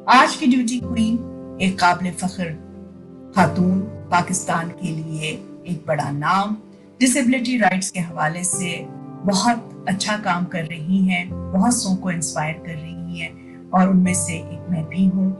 آج کی duty queen ایک قابل فخر خاتون، پاکستان کے لیے ایک بڑا نام، ڈسیبلٹی رائٹس کے حوالے سے بہت اچھا کام کر رہی ہیں، بہت سو کو انسپائر کر رہی ہیں، اور ان میں سے ایک میں بھی ہوں۔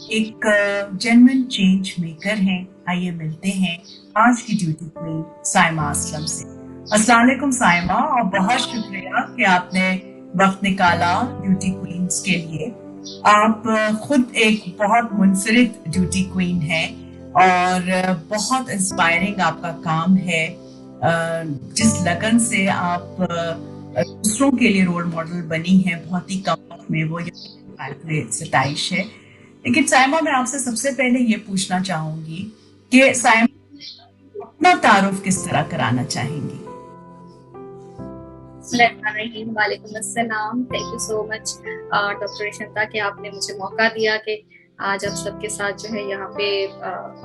ایک جینوئن چینج میکر ہیں۔ آئیے ملتے ہیں آج کی ڈیوٹی کوئین سائمہ اسلم سے۔ السلام علیکم سائمہ، اور بہت شکریہ کہ آپ نے وقت نکالا ڈیوٹی کوئینز کے لیے۔ آپ خود ایک بہت منفرد ڈیوٹی کوئین ہیں اور بہت انسپائرنگ آپ کا کام ہے۔ جس لگن سے آپ دوسروں کے لیے رول ماڈل بنی ہیں، بہت ہی کم وقت میں، وہ قابل ستائش ہے۔ لیکن سائمہ، میں آپ سے سب سے پہلے یہ پوچھنا چاہوں گی کہ سائمہ اپنا تعارف کس طرح کرانا چاہیں گی؟ وعلیکم السلام۔ Thank you so much doctor Ashanta کہ آپ نے مجھے موقع دیا کہ آج آپ سب کے ساتھ جو ہے یہاں پہ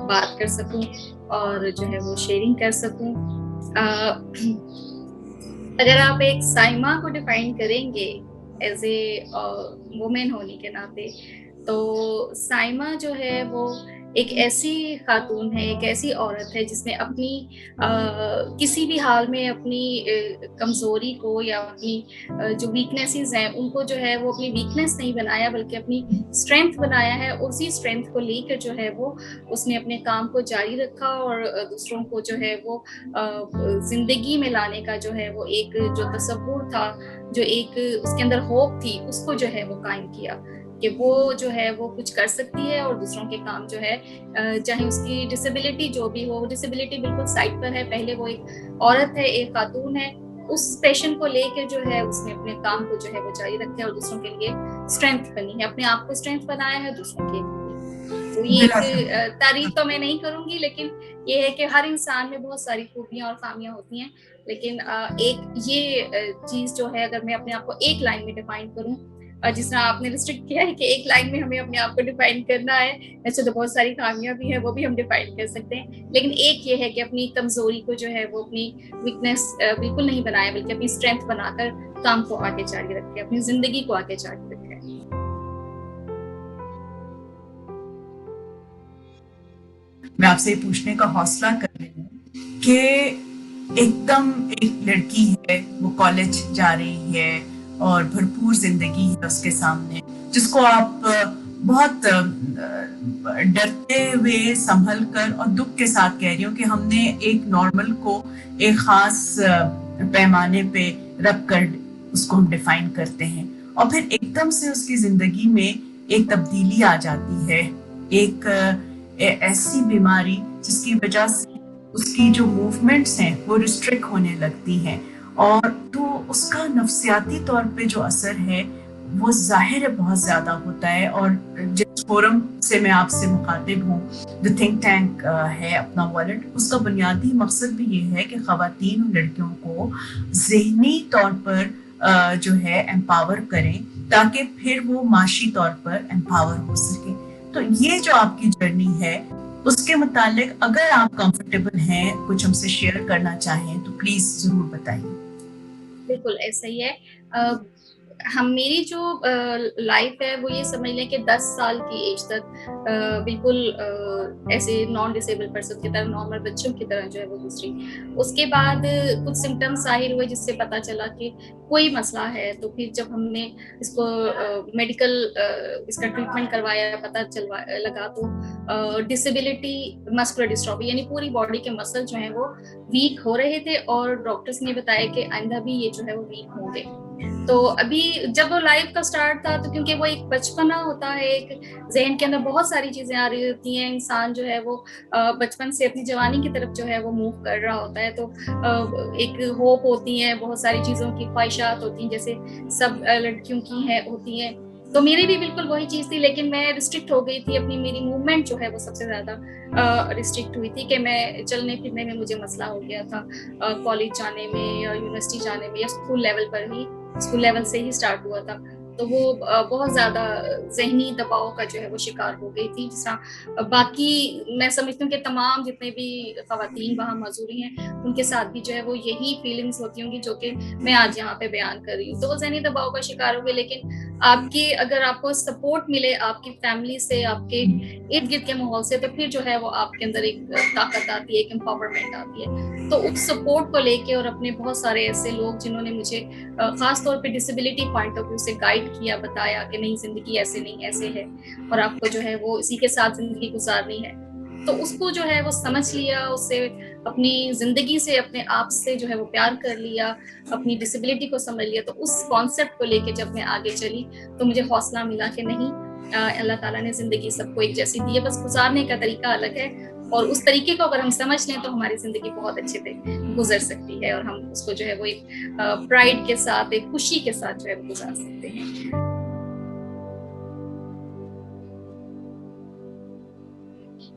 بات کر سکوں اور جو ہے وہ شیئرنگ کر سکوں۔ اگر آپ ایک سائمہ کو ڈیفائن کریں گے ایز اے وومن ہونے کے ناطے، تو سائمہ جو ہے وہ ایک ایسی خاتون ہے، ایک ایسی عورت ہے جس نے اپنی کسی بھی حال میں اپنی کمزوری کو یا اپنی جو ویکنیسز ہیں ان کو جو ہے وہ اپنی ویکنیس نہیں بنایا بلکہ اپنی اسٹرینتھ بنایا ہے۔ اسی اسٹرینتھ کو لے کر جو ہے وہ اس نے اپنے کام کو جاری رکھا اور دوسروں کو جو ہے وہ زندگی میں لانے کا جو ہے وہ ایک جو تصور تھا، جو ایک اس کے اندر ہوپ تھی، اس کو جو ہے وہ قائم کیا کہ وہ جو ہے وہ کچھ کر سکتی ہے اور دوسروں کے کام جو ہے چاہے اس کی ڈسیبلٹی جو بھی ہو، ڈسیبلٹی بالکل سائڈ پر ہے، پہلے وہ ایک عورت ہے، ایک خاتون ہے، اس پیشن کو لے کے جو ہے اس نے اپنے کام کو جو ہے وہ جاری رکھا ہے اور دوسروں کے لیے اسٹرینتھ بنی ہے، اپنے آپ کو اسٹرینتھ بنایا ہے دوسروں کے لیے۔ تو یہ ایک تعریف تو میں نہیں کروں گی، لیکن یہ ہے کہ ہر انسان میں بہت ساری خوبیاں اور خامیاں ہوتی ہیں، لیکن ایک یہ چیز جو ہے اگر میں اپنے آپ کو ایک لائن میں ڈیفائن کروں، جس طرح آپ نے ریسٹرکٹ کیا ہے کہ ایک لائن میں ہمیں اپنے آپ کو ڈیفائن کرنا ہے، ایسے تو بہت ساری خامیاں بھی ہیں، وہ بھی ہم ڈیفائن کر سکتے ہیں، لیکن ایک یہ ہے کہ اپنی کمزوری کو جو ہے وہ اپنی ویکنیس بالکل نہیں بنایا بلکہ اپنی اسٹرینتھ بنا کر کام کو آگے جاری رکھے، اپنی زندگی کو آگے جاری رکھے۔ میں آپ سے یہ پوچھنے کا حوصلہ کر رہی ہوں کہ ایک دم ایک لڑکی ہے، وہ کالج جا رہی ہے اور بھرپور زندگی ہے اس کے سامنے، جس کو آپ بہت ڈرتے ہوئے سنبھل کر اور دکھ کے ساتھ کہہ رہی ہوں کہ ہم نے ایک نارمل کو ایک خاص پیمانے پہ رکھ کر اس کو ہم ڈیفائن کرتے ہیں، اور پھر ایک دم سے اس کی زندگی میں ایک تبدیلی آ جاتی ہے، ایک ایسی بیماری جس کی وجہ سے اس کی جو موومنٹس ہیں وہ ریسٹرکٹ ہونے لگتی ہیں، اور تو اس کا نفسیاتی طور پہ جو اثر ہے وہ ظاہر ہے بہت زیادہ ہوتا ہے۔ اور جس فورم سے میں آپ سے مخاطب ہوں، جو تھنک ٹینک ہے اپنا والٹ، اس کا بنیادی مقصد بھی یہ ہے کہ خواتین اور لڑکیوں کو ذہنی طور پر جو ہے امپاور کریں تاکہ پھر وہ معاشی طور پر امپاور ہو سکے۔ تو یہ جو آپ کی جرنی ہے اس کے متعلق اگر آپ کمفرٹیبل ہیں کچھ ہم سے شیئر کرنا چاہیں تو پلیز ضرور بتائیے۔ بالکل ایسا ہی ہے۔ میری جو لائف ہے وہ یہ سمجھ لیں کہ 10 سال کی ایج تک بالکل ایسے نان ڈسیبل پرسن کی طرح، نارمل بچوں کی طرح جو ہے وہ گزری۔ اس کے بعد کچھ سمٹمس ظاہر ہوئے جس سے پتہ چلا کہ کوئی مسئلہ ہے، تو پھر جب ہم نے اس کو میڈیکل اس کا ٹریٹمنٹ کروایا، پتہ لگا تو ڈسیبلٹی مسکولر ڈسٹرافی، یعنی پوری باڈی کے مسل جو ہیں وہ ویک ہو رہے تھے، اور ڈاکٹرز نے بتایا کہ آئندہ بھی یہ جو ہے وہ ویک ہوں گے۔ تو ابھی جب وہ لائف کا سٹارٹ تھا تو کیونکہ وہ ایک بچپنا ہوتا ہے، ایک ذہن کے اندر بہت ساری چیزیں آ رہی ہوتی ہیں، انسان جو ہے وہ بچپن سے اپنی جوانی کی طرف جو ہے وہ موو کر رہا ہوتا ہے، تو ایک ہوپ ہوتی ہیں، بہت ساری چیزوں کی خواہشات ہوتی ہیں جیسے سب لڑکیوں کی ہوتی ہیں۔ تو میری بھی بالکل وہی چیز تھی، لیکن میں ریسٹرکٹ ہو گئی تھی اپنی، میری موومنٹ جو ہے وہ سب سے زیادہ ریسٹرکٹ ہوئی تھی کہ میں چلنے پھرنے میں مجھے مسئلہ ہو گیا تھا، کالج جانے میں یا یونیورسٹی جانے میں یا اسکول لیول پر ہی، اسکول لیول سے ہی سٹارٹ ہوا تھا، تو وہ بہت زیادہ ذہنی دباؤ کا جو ہے وہ شکار ہو گئی تھی، جس طرح باقی میں سمجھتی ہوں کہ تمام جتنے بھی خواتین وہاں موجود ہیں ان کے ساتھ بھی جو ہے وہ یہی فیلنگز ہوتی ہوں گی جو کہ میں آج یہاں پہ بیان کر رہی ہوں۔ تو وہ ذہنی دباؤ کا شکار ہو گئے، لیکن آپ کی اگر آپ کو سپورٹ ملے آپ کی فیملی سے, آپ کے ارد گرد کے ماحول سے, تو پھر جو ہے وہ آپ کے اندر ایک طاقت آتی ہے, ایک امپاورمنٹ آتی ہے. تو اس سپورٹ کو لے کے اور اپنے بہت سارے ایسے لوگ جنہوں نے مجھے خاص طور پہ ڈسیبلٹی پوائنٹ آف ویو سے گائیڈ کیا, بتایا کہ نہیں زندگی ایسے نہیں ایسے ہے, اور آپ کو جو ہے وہ اسی کے ساتھ زندگی گزارنی ہے, تو اس کو جو ہے وہ سمجھ لیا, اس سے اپنی زندگی سے اپنے آپ سے جو ہے وہ پیار کر لیا, اپنی ڈسیبلٹی کو سمجھ لیا. تو اس کانسیپٹ کو لے کے جب میں آگے چلی تو مجھے حوصلہ ملا کہ نہیں, اللہ تعالیٰ نے زندگی سب کو ایک جیسی دی ہے, بس گزارنے کا طریقہ الگ ہے, اور اس طریقے کو اگر ہم سمجھ لیں تو ہماری زندگی بہت اچھے سے گزر سکتی ہے, اور ہم اس کو جو ہے وہ ایک پرائڈ کے ساتھ, ایک خوشی کے ساتھ جو ہے وہ گزار سکتے ہیں.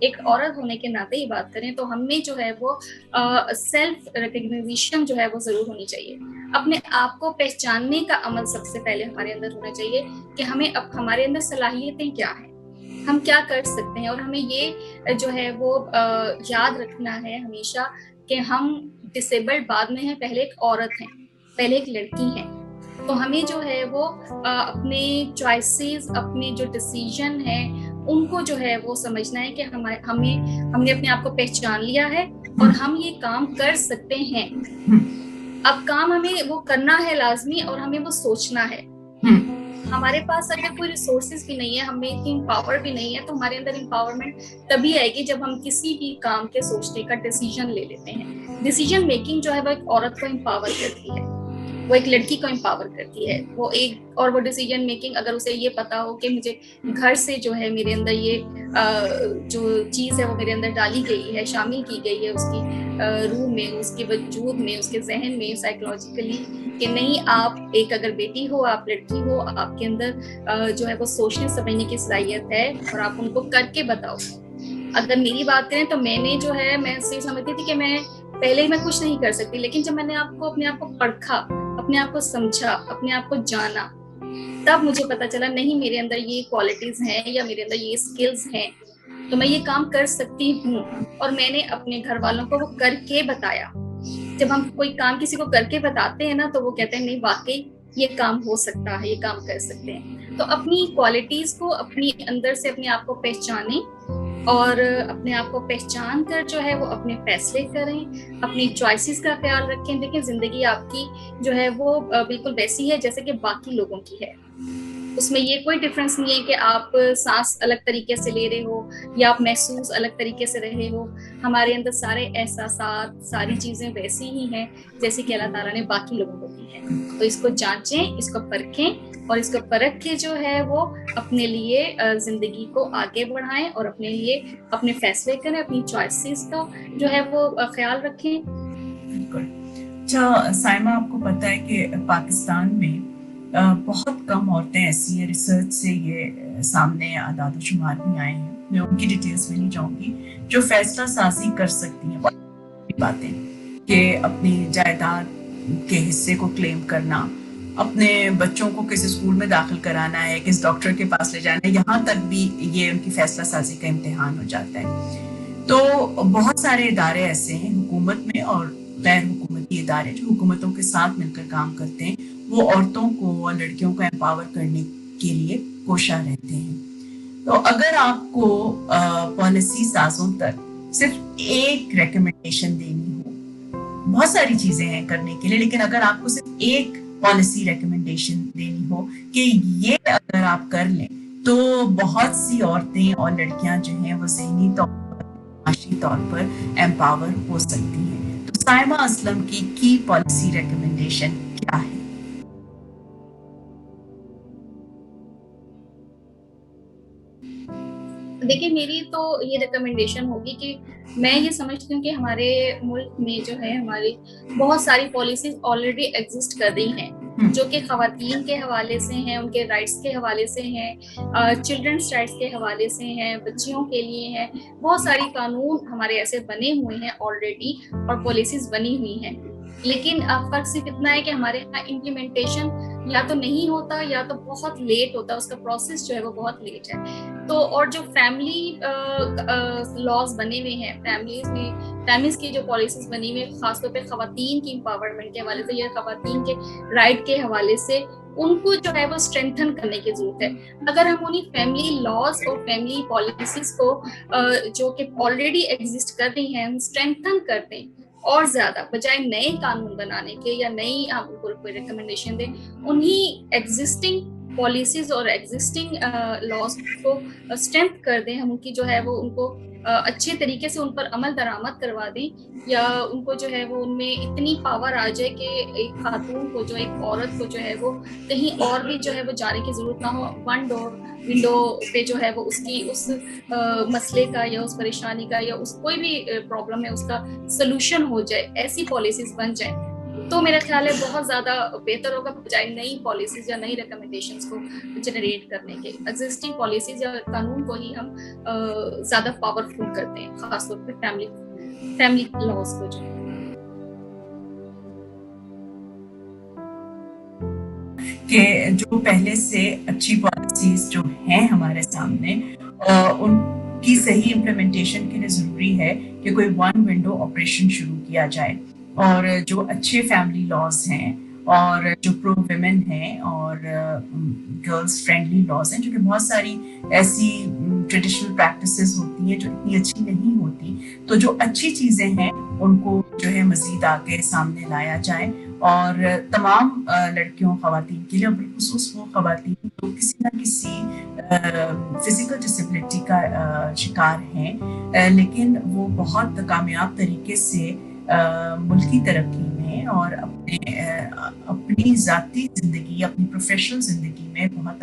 ایک عورت ہونے کے ناطے ہی بات کریں تو ہم میں جو ہے وہ سیلف ریکگنائزیشن جو ہے وہ ضرور ہونی چاہیے. اپنے آپ کو پہچاننے کا عمل سب سے پہلے ہمارے اندر ہونا چاہیے کہ ہمیں اب ہمارے اندر صلاحیتیں کیا ہیں, ہم کیا کر سکتے ہیں, اور ہمیں یہ جو ہے وہ یاد رکھنا ہے ہمیشہ کہ ہم ڈسیبلڈ بعد میں ہیں, پہلے ایک عورت ہیں, پہلے ایک لڑکی ہیں. تو ہمیں جو ہے وہ اپنے چوائسیز, اپنے جو ڈیسیژن ہیں ان کو جو ہے وہ سمجھنا ہے کہ ہم نے اپنے آپ کو پہچان لیا ہے اور ہم یہ کام کر سکتے ہیں. اب کام ہمیں وہ کرنا ہے لازمی, اور ہمیں وہ سوچنا ہے. ہمارے پاس اگر کوئی ریسورسز بھی نہیں ہے, ہمیں اتنی پاور بھی نہیں ہے, تو ہمارے اندر امپاورمنٹ تبھی آئے گی جب ہم کسی بھی کام کے سوچنے کا ڈیسیژن لے لیتے ہیں. ڈیسیژن میکنگ جو ہے وہ ایک عورت کو امپاور کرتی ہے, وہ ایک لڑکی کو امپاور کرتی ہے. وہ ایک, اور وہ ڈیسیژن میکنگ اگر اسے یہ پتا ہو کہ مجھے گھر سے جو ہے میرے اندر یہ جو چیز ہے وہ میرے اندر ڈالی گئی ہے, شامل کی گئی ہے اس کی روح میں, اس کے وجود میں, اس کے ذہن میں, سائیکولوجیکلی, کہ نہیں آپ ایک اگر بیٹی ہو, آپ لڑکی ہو, آپ کے اندر جو ہے وہ سوچنے سمجھنے کی صلاحیت ہے, اور آپ ان کو کر کے بتاؤ. اگر میری بات کریں تو میں نے جو ہے, میں سے سمجھتی تھی کہ میں پہلے ہی میں کچھ نہیں کر سکتی, لیکن جب میں نے اپنے آپ کو پرکھا, اپنے آپ کو سمجھا, اپنے آپ کو جانا, تب مجھے پتا چلا نہیں میرے اندر یہ کوالٹیز ہیں یا میرے اندر یہ اسکلز ہیں, تو میں یہ کام کر سکتی ہوں. اور میں نے اپنے گھر والوں کو وہ کر کے بتایا. جب ہم کوئی کام کسی کو کر کے بتاتے ہیں نا تو وہ کہتے ہیں نہیں واقعی یہ کام ہو سکتا ہے, یہ کام کر سکتے ہیں. تو اپنی کوالٹیز کو اپنی اندر سے اپنے آپ کو پہچانیں, اور اپنے آپ کو پہچان کر جو ہے وہ اپنے فیصلے کریں, اپنی چوائسیز کا خیال رکھیں. دیکھیں زندگی آپ کی جو ہے وہ بالکل ویسی ہے جیسے کہ باقی لوگوں کی ہے. اس میں یہ کوئی ڈفرینس نہیں ہے کہ آپ سانس الگ طریقے سے لے رہے ہو یا آپ محسوس الگ طریقے سے رہے ہو. ہمارے اندر سارے احساسات, ساری چیزیں ویسی ہی ہیں جیسے کہ اللہ تعالیٰ نے باقی لوگوں کو دی ہیں. تو اس کو جانچیں, اس کو پرکھیں, اور اس کو پرکھ کے جو ہے وہ اپنے لیے زندگی کو آگے بڑھائیں, اور اپنے لیے اپنے فیصلے کریں, اپنی چوائسیز کا جو ہے وہ خیال رکھیں. بالکل. اچھا سائمہ, آپ کو پتہ ہے کہ پاکستان میں بہت کم عورتیں ایسی ہیں, ریسرچ سے یہ سامنے اعداد و شمار بھی آئے ہیں, میں ان کی ڈیٹیلز میں نہیں جاؤں گی, جو فیصلہ سازی کر سکتی ہیں. باتیں کہ اپنی جائیداد کے حصے کو کلیم کرنا, اپنے بچوں کو کس اسکول میں داخل کرانا ہے, کس ڈاکٹر کے پاس لے جانا ہے, یہاں تک بھی یہ ان کی فیصلہ سازی کا امتحان ہو جاتا ہے. تو بہت سارے ادارے ایسے ہیں حکومت میں اور غیر حکومتی ادارے جو حکومتوں کے ساتھ مل کر کام کرتے ہیں, وہ عورتوں کو اور لڑکیوں کو امپاور کرنے کے لیے کوشاں رہتے ہیں. تو اگر آپ کو پالیسی سازوں تک صرف ایک ریکمنڈیشن دینی ہو, بہت ساری چیزیں ہیں کرنے کے لیے, لیکن اگر آپ کو صرف ایک پالیسی ریکمنڈیشن دینی ہو کہ یہ اگر آپ کر لیں تو بہت سی عورتیں اور لڑکیاں جو ہیں وہ ذہنی طور پر, معاشی طور پر امپاور ہو سکتی ہیں, تو سائمہ اسلم کی پالیسی ریکمنڈیشن کیا ہے؟ دیکھیں میری تو یہ ریکمنڈیشن ہوگی کہ میں یہ سمجھتی ہوں کہ ہمارے ملک میں جو ہے ہماری بہت ساری پالیسیز آلریڈی ایگزسٹ کر رہی ہیں, جو کہ خواتین کے حوالے سے ہیں, ان کے رائٹس کے حوالے سے ہیں, چلڈرنس رائٹس کے حوالے سے ہیں, بچیوں کے لیے ہیں. بہت ساری قانون ہمارے ایسے بنے ہوئے ہیں آلریڈی, اور پالیسیز بنی ہوئی ہیں. لیکن فرق صرف اتنا ہے کہ ہمارے یہاں امپلیمنٹیشن یا تو نہیں ہوتا یا تو بہت لیٹ ہوتا ہے, اس کا پروسیس جو ہے وہ بہت لیٹ ہے. تو اور جو فیملی لاز بنے ہوئے ہیں, فیملیز کی جو پالیسیز بنی ہوئی ہیں, خاص طور پہ خواتین کی امپاورمنٹ کے حوالے سے یا خواتین کے رائٹ کے حوالے سے, ان کو جو ہے وہ اسٹرینتھن کرنے کی ضرورت ہے. اگر ہم انہیں فیملی لاز اور فیملی پالیسیز کو جو کہ آلریڈی ایگزسٹ کر رہی ہیں اسٹرینتھن کر دیں اور زیادہ, بجائے نئے قانون بنانے کے یا نئی ہم ان کو کوئی ریکمنڈیشن دیں, انہیں ایگزسٹنگ پالیسیز اور ایگزسٹنگ لاز کو اسٹرینتھ کر دیں, ہم ان کی جو ہے وہ ان کو اچھے طریقے سے ان پر عمل درآمد کروا دیں, یا ان کو جو ہے وہ ان میں اتنی پاور آ جائے کہ ایک خاتون کو, جو ایک عورت کو جو ہے وہ کہیں اور بھی جو ہے وہ جانے کی ضرورت نہ ہو, ون ڈور ونڈو پہ جو ہے وہ اس کی اس مسئلے کا یا اس پریشانی کا یا اس کوئی بھی پرابلم ہے اس کا سلوشن ہو جائے, ایسی پالیسیز بن جائیں تو میرا خیال ہے بہت زیادہ بہتر ہوگا, بجائے نئی پالیسیز یا نئی ریکمنڈیشنز کو جنریٹ کرنے کے. ایگزسٹنگ پالیسیز یا قانون کو ہی ہم زیادہ پاورفل کرتے ہیں, خاص طور پہ فیملی لاز کو. جو کہ جو پہلے سے اچھی پالیسیز جو ہیں ہمارے سامنے, ان کی صحیح امپلیمنٹیشن کے لیے ضروری ہے کہ کوئی ون ونڈو آپریشن شروع کیا جائے, اور جو اچھے فیملی لاز ہیں اور جو پرو ویمن ہیں اور گرلز فرینڈلی لاز ہیں, جو کہ بہت ساری ایسی ٹریڈیشنل پریکٹسز ہوتی ہیں جو اتنی اچھی نہیں ہوتی, تو جو اچھی چیزیں ہیں ان کو جو ہے مزید آگے سامنے لایا جائے, اور تمام لڑکیوں خواتین کے لیے, اور بالخصوص وہ خواتین جو کسی نہ کسی فزیکل ڈسیبلٹی کا شکار ہیں, لیکن وہ بہت کامیاب طریقے سے ملکی ترقی میں اور اپنی ذاتی زندگی, اپنی پروفیشنل زندگی میں بہت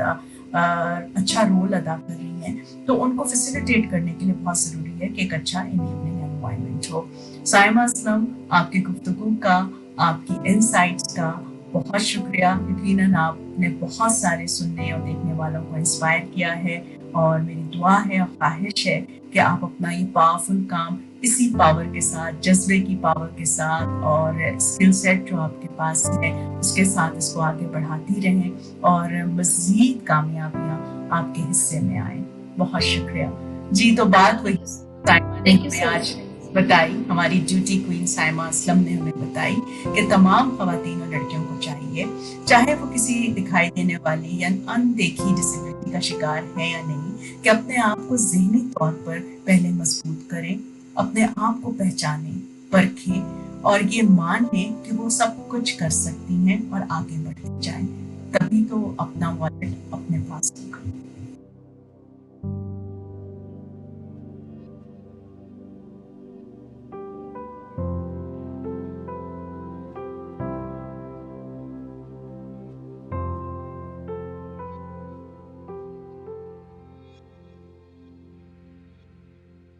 اچھا رول ادا کر رہی ہیں, تو ان کو فیسیلیٹیٹ کرنے کے لیے بہت ضروری ہے کہ ایک اچھا انیبلنگ انوائرمنٹ ہو. سائمہ اسلم, آپ کی گفتگو کا, آپ کی انسائٹس کا بہت شکریہ. یقیناً آپ نے بہت سارے سننے اور دیکھنے والوں کو انسپائر کیا ہے, اور میری دعا ہے اور خواہش ہے کہ آپ اپنا یہ پاورفل کام اسی پاور کے ساتھ, جذبے کی پاور کے ساتھ اور اسکل سیٹ جو آپ کے پاس ہے اس کے ساتھ اس کو آگے بڑھاتی رہیں, اور مزید کامیابیاں آپ کے حصے میں آئیں. بہت شکریہ جی. تو بات وہی سائمہ نے ہمیں آج بتائی, ہماری ڈیوٹی کوئین سائمہ اسلم نے ہمیں بتائی کہ تمام خواتین اور لڑکیوں کو چاہیے, چاہے وہ کسی دکھائی دینے والی یا اندیکھی ڈسیبلٹی کا شکار ہے یا نہیں, کہ اپنے آپ کو ذہنی طور پر پہلے مضبوط کریں, اپنے آپ کو پہچانیں, پرکھیں, اور یہ مان لیں کہ وہ سب کچھ کر سکتی ہیں اور آگے بڑھتی جائیں, تبھی تو اپنا والٹ اپنے پاس ہوگا.